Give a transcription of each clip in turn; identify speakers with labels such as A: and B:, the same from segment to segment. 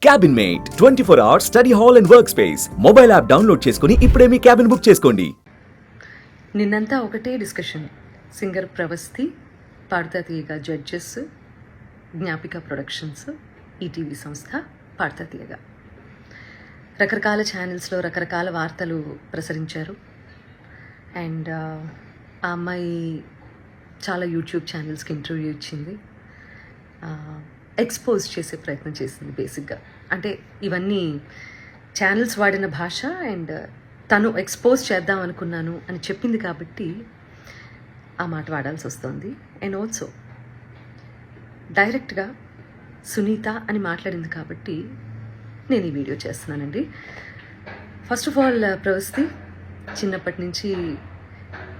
A: Cabin mate 24 hours study hall and work space mobile app download చేసుకుని ఇప్పుడే మీ cabin book చేసుకోండి.
B: నిన్నంతా ఒకటే డిస్కషన్. సింగర్ ప్రవస్తి, పాడతా తీయగా జడ్జెస్, జ్ఞాపిక ప్రొడక్షన్స్, ఈటీవీ సంస్థ, పాడతా తీయగా రకరకాల ఛానల్స్లో రకరకాల వార్తలు ప్రసరించారు. అండ్ ఆ అమ్మాయి చాలా యూట్యూబ్ ఛానల్స్కి ఇంటర్వ్యూ ఇచ్చింది, ఎక్స్పోజ్ చేసే ప్రయత్నం చేసింది. బేసిక్గా అంటే ఇవన్నీ ఛానల్స్ వాడిన భాష అండ్ తను ఎక్స్పోజ్ చేద్దాం అనుకున్నాను అని చెప్పింది కాబట్టి ఆ మాట వాడాల్సి వస్తుంది. అండ్ ఆల్సో డైరెక్ట్గా సునీత అని మాట్లాడింది కాబట్టి నేను ఈ వీడియో చేస్తున్నానండి. ఫస్ట్ ఆఫ్ ఆల్ ప్రవస్తి, చిన్నప్పటి నుంచి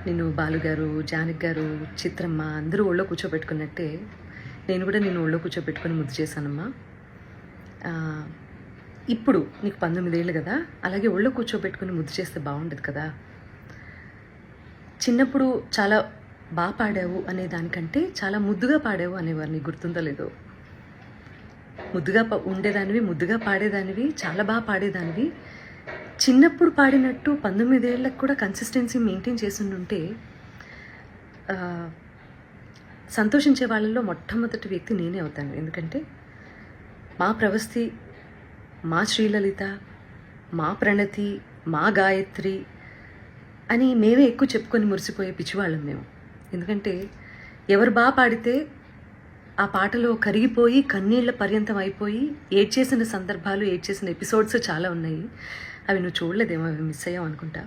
B: నేను బాలుగారు, జానకి గారు, చిత్రమ్మ అందరూ ఒళ్ళో కూర్చోబెట్టుకున్నట్టే నేను కూడా నేను ఒళ్ళో కూర్చోబెట్టుకొని ముద్దు చేశానమ్మా. ఇప్పుడు నీకు 19 ఏళ్ళు కదా, అలాగే ఒళ్ళో కూర్చోబెట్టుకుని ముద్దు చేస్తే బాగుండదు కదా. చిన్నప్పుడు చాలా బాగా పాడావు అనే దానికంటే చాలా ముద్దుగా పాడావు అనేవారు, నీకు గుర్తుందో లేదో. ముద్దుగా ఉండేదానివి, ముద్దుగా పాడేదానివి, చాలా బాగా పాడేదానివి. చిన్నప్పుడు పాడినట్టు 19 ఏళ్ళకు కూడా కన్సిస్టెన్సీ మెయింటైన్ చేసి ఉంటే సంతోషించే వాళ్ళల్లో మొట్టమొదటి వ్యక్తి నేనే అవుతాను. ఎందుకంటే మా ప్రవస్తి, మా శ్రీలలిత, మా ప్రణతి, మా గాయత్రి అని మేమే ఎక్కువ చెప్పుకొని మురిసిపోయే పిచ్చివాళ్ళం మేము. ఎందుకంటే ఎవరు బాగా పాడితే ఆ పాటలో కరిగిపోయి కన్నీళ్ల పర్యంతం అయిపోయి ఏడ్చేసిన సందర్భాలు, ఏడ్చేసిన ఎపిసోడ్స్ చాలా ఉన్నాయి. అవి నువ్వు చూడలేదేమో, అవి మిస్ అయ్యావు అనుకుంటా.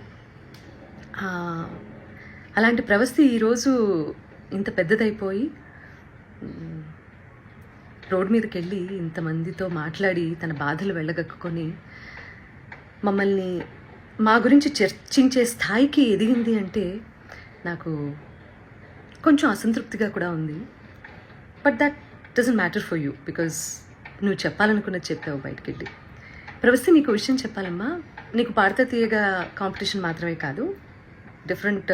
B: అలాంటి ప్రవస్తి ఈరోజు ఇంత పెద్దదైపోయి రోడ్ మీదకి వెళ్ళి ఇంతమందితో మాట్లాడి తన బాధలు వెళ్ళగక్కుకొని మమ్మల్ని మా గురించి చర్చించే స్థాయికి ఎదిగింది అంటే నాకు కొంచెం అసంతృప్తిగా కూడా ఉంది. But that doesn't matter for you, because నువ్వు చెప్పాలనుకున్నది చెప్పావు బయటికి వెళ్ళి. ప్రవస్తి, నీకు విషయం చెప్పాలమ్మా. నీకు పాడతా తీయగా కాంపిటీషన్ మాత్రమే కాదు, డిఫరెంట్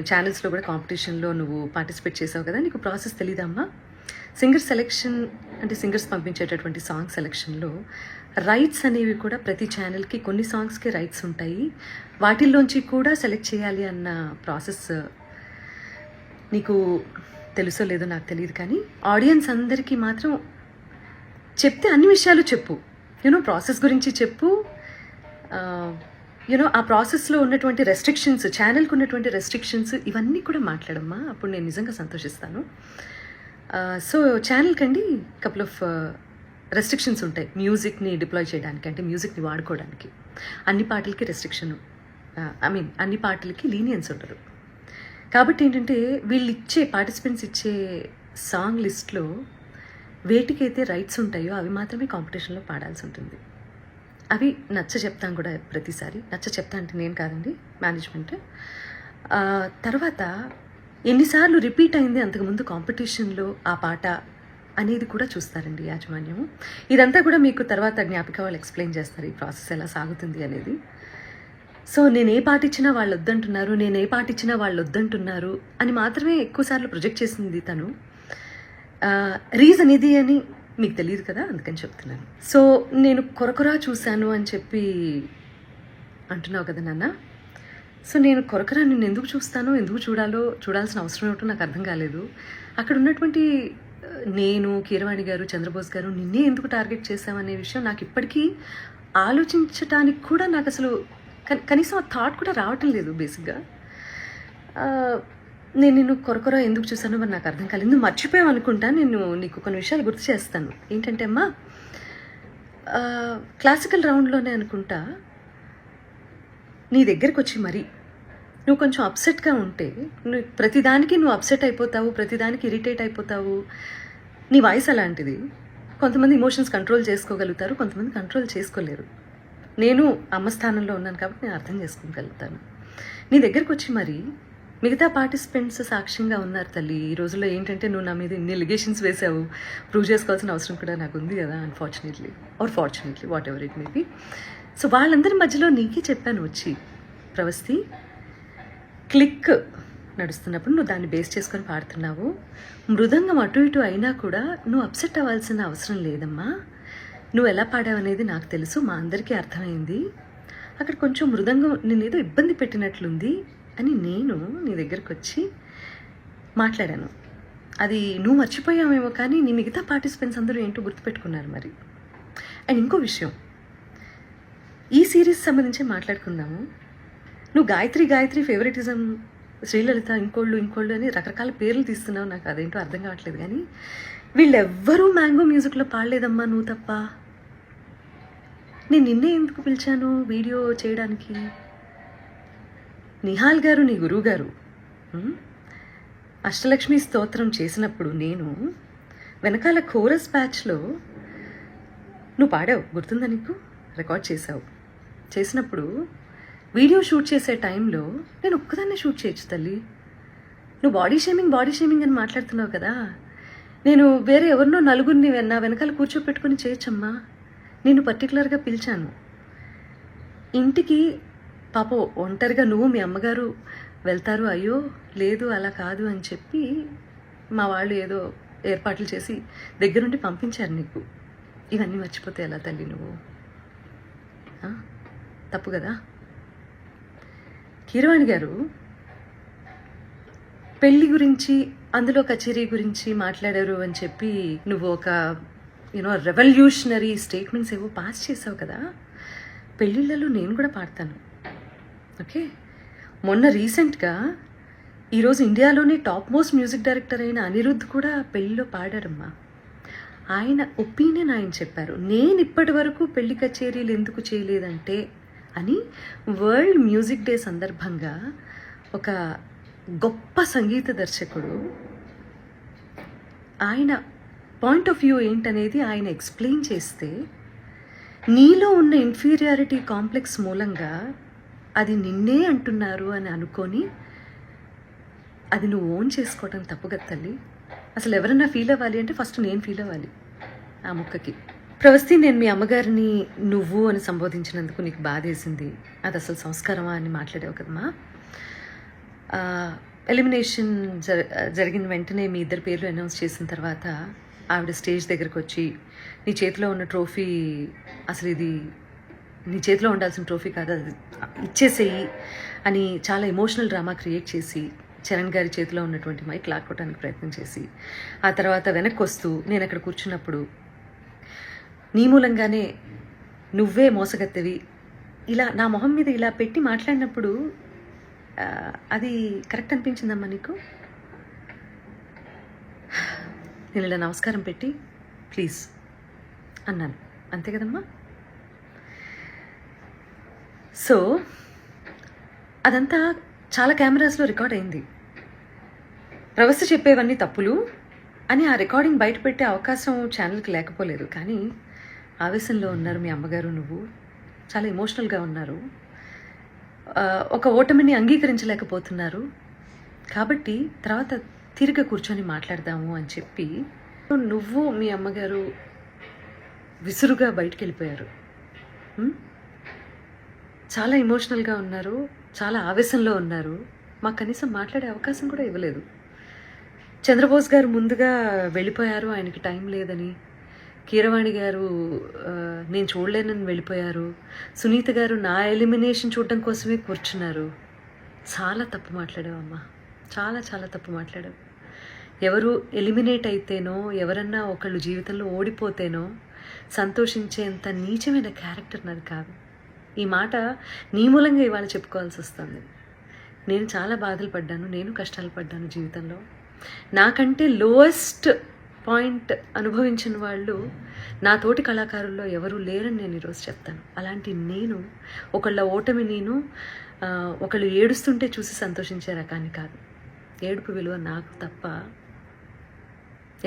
B: ఛానల్స్లో కూడా కాంపిటీషన్లో నువ్వు పార్టిసిపేట్ చేసావు కదా, నీకు ప్రాసెస్ తెలీదమ్మా. సింగర్ సెలెక్షన్ అంటే సింగర్స్ పంపించేటటువంటి సాంగ్ సెలెక్షన్లో రైట్స్ అనేవి కూడా ప్రతి ఛానల్కి కొన్ని సాంగ్స్కి రైట్స్ ఉంటాయి. వాటిల్లోంచి కూడా సెలెక్ట్ చేయాలి అన్న ప్రాసెస్ నీకు తెలుసో లేదో నాకు తెలియదు, కానీ ఆడియన్స్ అందరికీ మాత్రం చెప్తే అన్ని విషయాలు చెప్పు. ప్రాసెస్ గురించి చెప్పు. ఆ ప్రాసెస్లో ఉన్నటువంటి రెస్ట్రిక్షన్స్, ఛానల్కి ఉన్నటువంటి రెస్ట్రిక్షన్స్, ఇవన్నీ కూడా మాట్లాడమ్మా. అప్పుడు నేను నిజంగా సంతోషిస్తాను. సో ఛానల్కి అండి కపుల్ ఆఫ్ రెస్ట్రిక్షన్స్ ఉంటాయి. మ్యూజిక్ని డిప్లాయ్ చేయడానికి, అంటే మ్యూజిక్ని వాడుకోవడానికి అన్ని పాటలకి రెస్ట్రిక్షన్, అన్ని పాటలకి లీనియన్స్ ఉండదు. కాబట్టి ఏంటంటే వీళ్ళు ఇచ్చే పార్టిసిపెంట్స్ ఇచ్చే సాంగ్ లిస్ట్లో వేటికైతే రైట్స్ ఉంటాయో అవి మాత్రమే కాంపిటీషన్లో పాడాల్సి ఉంటుంది. అవి నచ్చ చెప్తాను కూడా ప్రతిసారి. నచ్చ చెప్తా అంటే నేను కాదండి, మేనేజ్మెంట్. తర్వాత ఎన్నిసార్లు రిపీట్ అయింది అంతకుముందు కాంపిటీషన్లో ఆ పాట అనేది కూడా చూస్తారండి యాజమాన్యము. ఇదంతా కూడా మీకు తర్వాత జ్ఞాపిక వాళ్ళు ఎక్స్ప్లెయిన్ చేస్తారు ఈ ప్రాసెస్ ఎలా సాగుతుంది అనేది. సో నేను ఏ పాట ఇచ్చినా వాళ్ళు వద్దంటున్నారు, నేను ఏ పాట ఇచ్చినా వాళ్ళు వద్దంటున్నారు అని మాత్రమే ఎక్కువసార్లు ప్రొజెక్ట్ చేసింది తను. రీజన్ ఇది అని మీకు తెలియదు కదా, అందుకని చెప్తున్నాను. సో నేను కొరకొరా చూశాను అని చెప్పి అంటున్నావు కదా నాన్న. సో నేను కొరకొరా నిన్ను ఎందుకు చూస్తానో, ఎందుకు చూడాల్సిన అవసరం ఏమిటో నాకు అర్థం కాలేదు. అక్కడ ఉన్నటువంటి నేను, కీరవాణి గారు, చంద్రబోస్ గారు నిన్నే ఎందుకు టార్గెట్ చేశామనే విషయం నాకు ఇప్పటికీ ఆలోచించటానికి కూడా నాకు అసలు కనీసం ఆ థాట్ కూడా రావటం లేదు. బేసిక్గా నేను నిన్ను కొరకొర ఎందుకు చూసానో మరి నాకు అర్థం కాలేదు. నువ్వు మర్చిపోయావు అనుకుంటా. నేను నీకు కొన్ని విషయాలు గుర్తు చేస్తాను. ఏంటంటే అమ్మా, క్లాసికల్ రౌండ్లోనే అనుకుంటా నీ దగ్గరికి వచ్చి మరి నువ్వు కొంచెం అప్సెట్గా ఉంటే, నువ్వు ప్రతిదానికి నువ్వు అప్సెట్ అయిపోతావు, ప్రతిదానికి ఇరిటేట్ అయిపోతావు. నీ వాయిస్ అలాంటిది. కొంతమంది ఇమోషన్స్ కంట్రోల్ చేసుకోగలుగుతారు, కొంతమంది కంట్రోల్ చేసుకోలేరు. నేను అమ్మ స్థానంలో ఉన్నాను కాబట్టి నేను అర్థం చేసుకోగలుగుతాను. నీ దగ్గరికి వచ్చి మరి మిగతా పార్టిసిపెంట్స్ సాక్ష్యంగా ఉన్నారు తల్లి. ఈ రోజుల్లో ఏంటంటే నువ్వు నా మీద ఇన్ని లిగేషన్స్ వేసావు, ప్రూవ్ చేసుకోవాల్సిన అవసరం కూడా నాకు ఉంది కదా, unfortunately are fortunately, what ever it may be. So వాళ్ళందరి మధ్యలో నీకే చెప్పాను వచ్చి, ప్రవస్తి క్లిక్ నడుస్తున్నప్పుడు నువ్వు దాన్ని బేస్ చేసుకొని పాడుతున్నావు. మృదంగం అటు ఇటు అయినా కూడా నువ్వు అప్సెట్ అవ్వాల్సిన అవసరం లేదమ్మా. నువ్వు ఎలా పాడావనేది నాకు తెలుసు, మా అందరికీ అర్థమైంది. అక్కడ కొంచెం మృదంగం నేనేదో ఇబ్బంది పెట్టినట్లుంది అని నేను నీ దగ్గరకు వచ్చి మాట్లాడాను. అది నువ్వు మర్చిపోయావేమో కానీ నీ మిగతా పార్టిసిపెంట్స్ అందరూ ఏంటో గుర్తుపెట్టుకున్నారు మరి. అండ్ ఇంకో విషయం, ఈ సిరీస్ సంబంధించి మాట్లాడుకుందాము. నువ్వు గాయత్రి ఫేవరెటిజం, శ్రీలలిత ఇంకోళ్ళు అని రకరకాల పేర్లు తీస్తున్నావు. నాకు అదేంటో అర్థం కావట్లేదు. కానీ వీళ్ళెవ్వరూ మ్యాంగో మ్యూజిక్లో పాడలేదమ్మా, నువ్వు తప్ప. నేను నిన్నే ఎందుకు పిలిచాను వీడియో చేయడానికి? నిహాల్ గారు నీ గురువు గారు అష్టలక్ష్మి స్తోత్రం చేసినప్పుడు నేను వెనకాల కోరస్ బ్యాచ్లో నువ్వు పాడావు, గుర్తుందా నీకు? రికార్డ్ చేసినప్పుడు వీడియో షూట్ చేసే టైంలో నేను ఒక్కదాన్నే షూట్ చేయొచ్చు తల్లి. నువ్వు బాడీ షేమింగ్ అని మాట్లాడుతున్నావు కదా, నేను వేరే ఎవరినో నలుగురిని నా వెనకాల కూర్చోపెట్టుకుని చేయొచ్చమ్మా. నేను పర్టికులర్గా పిలిచాను ఇంటికి. పాప ఒంటరిగా నువ్వు మీ అమ్మగారు వెళ్తారు, అయ్యో లేదు అలా కాదు అని చెప్పి మా వాళ్ళు ఏదో ఏర్పాట్లు చేసి దగ్గరుండి పంపించారు నీకు. ఇవన్నీ మర్చిపోతే ఎలా తల్లి నువ్వు? తప్పు కదా. కీరవాణి గారు పెళ్లి గురించి, అందులో కచేరీ గురించి మాట్లాడారు అని చెప్పి నువ్వు ఒక రెవల్యూషనరీ స్టేట్మెంట్స్ ఏవో పాస్ చేసావు కదా. పెళ్ళిళ్ళలో నేను కూడా పాడతాను, ఓకే? మొన్న రీసెంట్గా ఈరోజు ఇండియాలోనే టాప్ మోస్ట్ మ్యూజిక్ డైరెక్టర్ అయిన అనిరుద్ధ్ కూడా పెళ్ళిలో పాడారమ్మా. ఆయన ఒపీనియన్ ఆయన చెప్పారు. నేను ఇప్పటి వరకు పెళ్లి కచేరీలు ఎందుకు చేయలేదంటే అని వరల్డ్ మ్యూజిక్ డే సందర్భంగా ఒక గొప్ప సంగీత దర్శకుడు ఆయన పాయింట్ ఆఫ్ వ్యూ ఏంటనేది ఆయన ఎక్స్ప్లెయిన్ చేస్తే, నీలో ఉన్న ఇన్ఫీరియారిటీ కాంప్లెక్స్ మూలంగా అది నిన్నే అంటున్నారు అని అనుకొని అది నువ్వు ఓన్ చేసుకోవటం తప్పు కదా తల్లి. అసలు ఎవరన్నా ఫీల్ అవ్వాలి అంటే ఫస్ట్ నేను ఫీల్ అవ్వాలి ఆ ముక్కకి. ప్రవస్తి, నేను మీ అమ్మగారిని నువ్వు అని సంబోధించినందుకు నీకు బాధేసింది, అది అసలు సంస్కారమా అని మాట్లాడావు కదమ్మా. ఎలిమినేషన్ జరిగిన వెంటనే మీ ఇద్దరు పేర్లు అనౌన్స్ చేసిన తర్వాత ఆవిడ స్టేజ్ దగ్గరకు వచ్చి నీ చేతిలో ఉన్న ట్రోఫీ, అసలు ఇది నీ చేతిలో ఉండాల్సిన ట్రోఫీ కాదు, అది ఇచ్చేసేయి అని చాలా ఎమోషనల్ డ్రామా క్రియేట్ చేసి చరణ్ గారి చేతిలో ఉన్నటువంటి మైక్ లాక్కోవడానికి ప్రయత్నం చేసి, ఆ తర్వాత వెనక్కి వస్తూ నేను అక్కడ కూర్చున్నప్పుడు నీ మూలంగానే నువ్వే మోసగత్తెవి ఇలా నా మొహం మీద ఇలా పెట్టి మాట్లాడినప్పుడు అది కరెక్ట్ అనిపించిందమ్మా నీకు? నేను ఇలా నమస్కారం పెట్టి ప్లీజ్ అన్నాను, అంతే కదమ్మా? సో అదంతా చాలా కెమెరాస్లో రికార్డ్ అయింది. ప్రవస్తి చెప్పేవన్నీ తప్పులు అని ఆ రికార్డింగ్ బయట పెట్టే అవకాశం ఛానల్కి లేకపోలేదు. కానీ ఆవేశంలో ఉన్నారు మీ అమ్మగారు, నువ్వు చాలా ఎమోషనల్గా ఉన్నారు, ఒక ఓటమిని అంగీకరించలేకపోతున్నారు. కాబట్టి తర్వాత తిరిగి కూర్చొని మాట్లాడదాము అని చెప్పి నువ్వు మీ అమ్మగారు విసురుగా బయటికి వెళ్ళిపోయారు. చాలా ఎమోషనల్గా ఉన్నారు, చాలా ఆవేశంలో ఉన్నారు. మాకు కనీసం మాట్లాడే అవకాశం కూడా ఇవ్వలేదు. చంద్రబోస్ గారు ముందుగా వెళ్ళిపోయారు, ఆయనకి టైం లేదని. కీరవాణి గారు నేను చూడలేనని వెళ్ళిపోయారు. సునీత గారు నా ఎలిమినేషన్ చూడడం కోసమే కూర్చున్నారు. చాలా తప్పు మాట్లాడావమ్మా, చాలా చాలా తప్పు మాట్లాడావు. ఎవరు ఎలిమినేట్ అయితేనో, ఎవరన్నా ఒకళ్ళు జీవితంలో ఓడిపోతేనో సంతోషించేంత నీచమైన క్యారెక్టర్ నాది కాదు. ఈ మాట నీ మూలంగా ఇవాళ చెప్పుకోవాల్సి వస్తుంది. నేను చాలా బాధలు పడ్డాను, నేను కష్టాలు పడ్డాను జీవితంలో. నాకంటే లోయెస్ట్ పాయింట్ అనుభవించిన వాళ్ళు నా తోటి కళాకారుల్లో ఎవరూ లేరని నేను ఈరోజు చెప్తాను. అలాంటి నేను ఒకళ్ళ ఓటమి, నేను ఒకళ్ళు ఏడుస్తుంటే చూసి సంతోషించే రకాన్ని కాదు. ఏడుపు విలువ నాకు తప్ప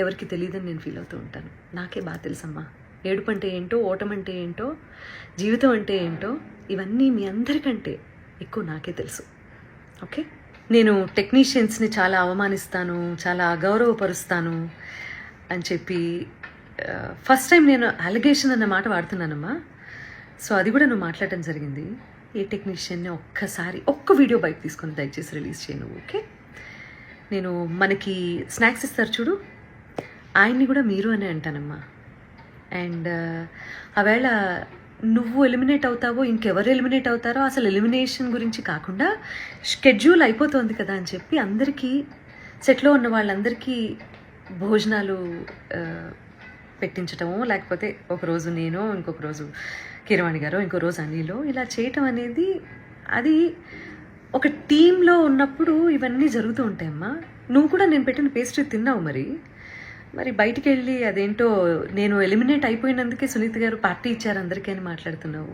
B: ఎవరికి తెలియదని నేను ఫీల్ అవుతూ ఉంటాను. నాకే బాగా తెలుసమ్మా ఏడుపు అంటే ఏంటో, ఓటమంటే ఏంటో, జీవితం అంటే ఏంటో. ఇవన్నీ మీ అందరికంటే ఎక్కువ నాకే తెలుసు, ఓకే? నేను టెక్నీషియన్స్ని చాలా అవమానిస్తాను, చాలా అగౌరవపరుస్తాను అని చెప్పి ఫస్ట్ టైం నేను అలిగేషన్ అన్న మాట వాడుతున్నానమ్మా. సో అది కూడా నువ్వు మాట్లాడటం జరిగింది. ఏ టెక్నీషియన్ని ఒక్క వీడియో బయట తీసుకొని దయచేసి రిలీజ్ చేయను, ఓకే? నేను మనకి స్నాక్స్ ఇస్తారు చూడు, ఆయన్ని కూడా మీరు అనే అంటానమ్మా. అండ్ ఆవేళ నువ్వు ఎలిమినేట్ అవుతావో ఇంకెవరు ఎలిమినేట్ అవుతారో అసలు ఎలిమినేషన్ గురించి కాకుండా షెడ్యూల్ అయిపోతుంది కదా అని చెప్పి అందరికీ సెట్లో ఉన్న వాళ్ళందరికీ భోజనాలు పెట్టించటము, లేకపోతే ఒకరోజు నేను, ఇంకొక రోజు కీరవాణి గారు, ఇంకో రోజు అనిలో, ఇలా చేయటం అనేది అది ఒక టీంలో ఉన్నప్పుడు ఇవన్నీ జరుగుతూ ఉంటాయమ్మా. నువ్వు కూడా నేను పెట్టిన పేస్ట్రీ తిన్నావు, మరి బయటికి వెళ్ళి అదేంటో నేను ఎలిమినేట్ అయిపోయినందుకే సునీత గారు పార్టీ ఇచ్చారు అందరికీ అని మాట్లాడుతున్నావు.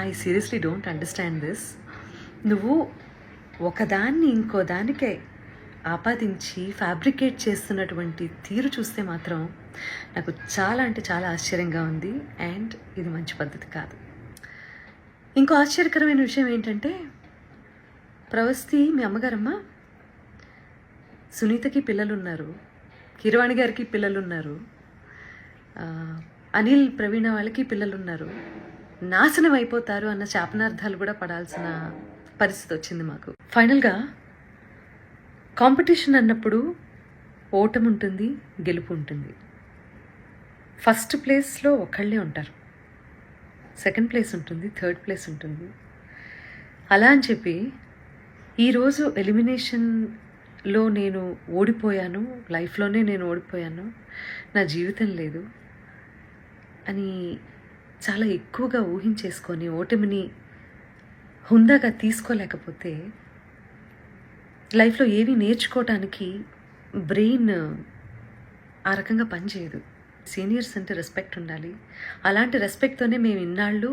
B: I seriously don't understand this. నువ్వు ఒకదాన్ని ఇంకో దానికే ఆపాదించి ఫ్యాబ్రికేట్ చేస్తున్నటువంటి తీరు చూస్తే మాత్రం నాకు చాలా అంటే చాలా ఆశ్చర్యంగా ఉంది. అండ్ ఇది మంచి పద్ధతి కాదు. ఇంకో ఆశ్చర్యకరమైన విషయం ఏంటంటే, ప్రవస్తి మీ అమ్మగారమ్మ, సునీతకి పిల్లలు ఉన్నారు, కీరవాణి గారికి పిల్లలు ఉన్నారు, అనిల్ ప్రవీణ వాళ్ళకి పిల్లలు ఉన్నారు, నాశనం అయిపోతారు అన్న శాపనార్థాలు కూడా పడాల్సిన పరిస్థితి వచ్చింది మాకు. ఫైనల్గా కాంపిటీషన్ అన్నప్పుడు ఓటమి ఉంటుంది, గెలుపు ఉంటుంది. ఫస్ట్ ప్లేస్లో ఒకళ్ళే ఉంటారు, సెకండ్ ప్లేస్ ఉంటుంది, థర్డ్ ప్లేస్ ఉంటుంది. అలా అని చెప్పి ఈరోజు ఎలిమినేషన్లో నేను ఓడిపోయాను, లైఫ్లోనే నేను ఓడిపోయాను, నా జీవితం లేదు అని చాలా ఎక్కువగా ఊహించేసుకొని ఓటమిని హుందాగా తీసుకోలేకపోతే లైఫ్లో ఏవి నేర్చుకోవటానికి బ్రెయిన్ ఆ రకంగా పనిచేయదు. సీనియర్స్ అంటే రెస్పెక్ట్ ఉండాలి. అలాంటి రెస్పెక్ట్తోనే మేము ఇన్నాళ్ళు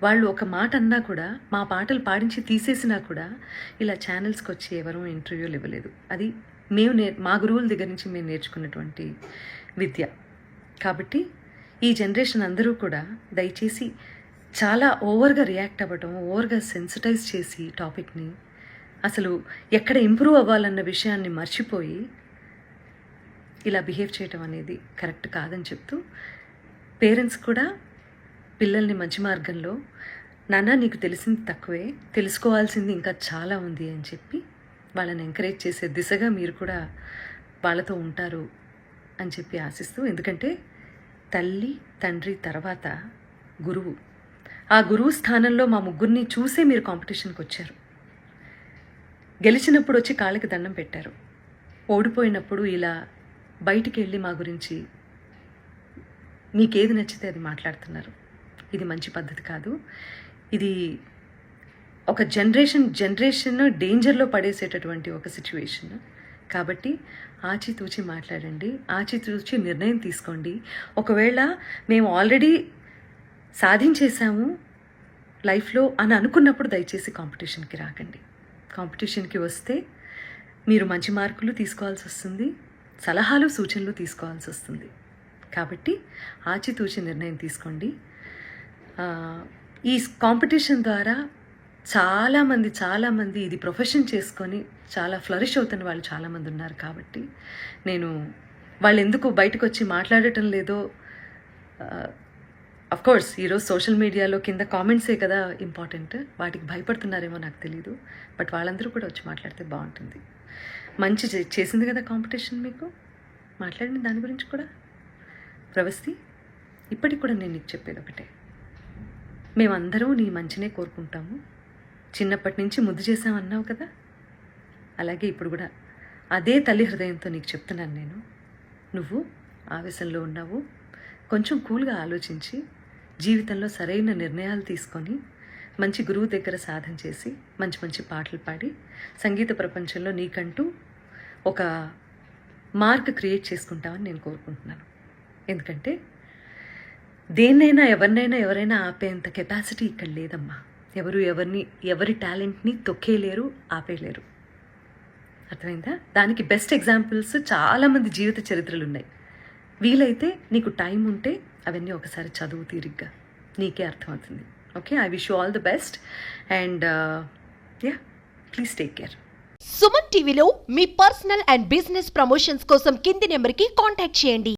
B: వాళ్ళు ఒక మాట అన్నా కూడా, మా పాటలు పాడించి తీసేసినా కూడా ఇలా ఛానల్స్కి వచ్చి ఎవరూ ఇంటర్వ్యూలు ఇవ్వలేదు. అది మేము మా గురువుల దగ్గర నుంచి మేము నేర్చుకున్నటువంటి విద్య. కాబట్టి ఈ జనరేషన్ అందరూ కూడా దయచేసి చాలా ఓవర్గా రియాక్ట్ అవ్వడం, ఓవర్గా సెన్సిటైజ్ చేసి టాపిక్ని అసలు ఎక్కడ ఇంప్రూవ్ అవ్వాలన్న విషయాన్ని మర్చిపోయి ఇలా బిహేవ్ చేయటం అనేది కరెక్ట్ కాదని చెప్తూ, పేరెంట్స్ కూడా పిల్లల్ని మంచి మార్గంలో, నాన్న నీకు తెలిసింది తక్కువే, తెలుసుకోవాల్సింది ఇంకా చాలా ఉంది అని చెప్పి వాళ్ళని ఎంకరేజ్ చేసే దిశగా మీరు కూడా వాళ్ళతో ఉంటారు అని చెప్పి ఆశిస్తూ, ఎందుకంటే తల్లి తండ్రి తర్వాత గురువు, ఆ గురువు స్థానంలో మా ముగ్గురిని చూసే మీరు కాంపిటీషన్కి వచ్చారు. గెలిచినప్పుడు వచ్చి కాళ్ళకి దండం పెట్టారు, ఓడిపోయినప్పుడు ఇలా బయటికి వెళ్ళి మా గురించి మీకేది నచ్చితే అది మాట్లాడుతున్నారు. ఇది మంచి పద్ధతి కాదు. ఇది ఒక జనరేషన్ డేంజర్లో పడేసేటటువంటి ఒక సిచ్యువేషన్. కాబట్టి ఆచితూచి మాట్లాడండి, ఆచితూచి నిర్ణయం తీసుకోండి. ఒకవేళ మేము ఆల్రెడీ సాధించేశాము లైఫ్లో అని అనుకున్నప్పుడు దయచేసి కాంపిటీషన్కి రాకండి. కాంపిటీషన్కి వస్తే మీరు మంచి మార్కులు తీసుకోవాల్సి వస్తుంది, సలహాలు సూచనలు తీసుకోవాల్సి వస్తుంది. కాబట్టి ఆచితూచి నిర్ణయం తీసుకోండి. ఈ కాంపిటీషన్ ద్వారా చాలామంది ఇది ప్రొఫెషన్ చేసుకొని చాలా ఫ్లరిష్ అవుతున్న వాళ్ళు చాలామంది ఉన్నారు. కాబట్టి నేను వాళ్ళు ఎందుకు బయటకు వచ్చి మాట్లాడటం లేదో, అఫ్కోర్స్ ఈరోజు సోషల్ మీడియాలో కింద కామెంట్సే కదా ఇంపార్టెంట్, వాటికి భయపడుతున్నారేమో నాకు తెలీదు. బట్ వాళ్ళందరూ కూడా వచ్చి మాట్లాడితే బాగుంటుంది. మంచి చేసింది కదా కాంపిటీషన్, మీకు మాట్లాడిన దాని గురించి కూడా. ప్రవస్తి, ఇప్పటికి కూడా నేను నీకు చెప్పేది ఒకటే, మేమందరం నీ మంచినే కోరుకుంటాము. చిన్నప్పటి నుంచి ముద్దు చేసామన్నావు కదా, అలాగే ఇప్పుడు కూడా అదే తల్లి హృదయంతో నీకు చెప్తున్నాను నేను. నువ్వు ఆవేశంలో ఉన్నావు, కొంచెం కూల్గా ఆలోచించి జీవితంలో సరైన నిర్ణయాలు తీసుకొని మంచి గురువు దగ్గర సాధన చేసి మంచి పాటలు పాడి సంగీత ప్రపంచంలో నీకంటూ ఒక మార్క్ క్రియేట్ చేసుకుంటామని నేను కోరుకుంటున్నాను. ఎందుకంటే దేన్నైనా ఎవరైనా ఆపేంత కెపాసిటీ ఇక్కడ లేదమ్మా. ఎవరి టాలెంట్ని తొక్కేయలేరు, ఆపేయలేరు. అర్థమైందా? దానికి బెస్ట్ ఎగ్జాంపుల్స్ చాలామంది జీవిత చరిత్రలు ఉన్నాయి. వీలైతే నీకు టైం ఉంటే అవన్నీ ఒకసారి చదువు తీరిగ్గా, నీకే అర్థమవుతుంది. Okay, I wish you all the best and please take care.
C: Suman టీవీలో మీ పర్సనల్ అండ్ బిజినెస్ ప్రమోషన్స్ కోసం కింది నెంబర్కి కాంటాక్ట్ చేయండి.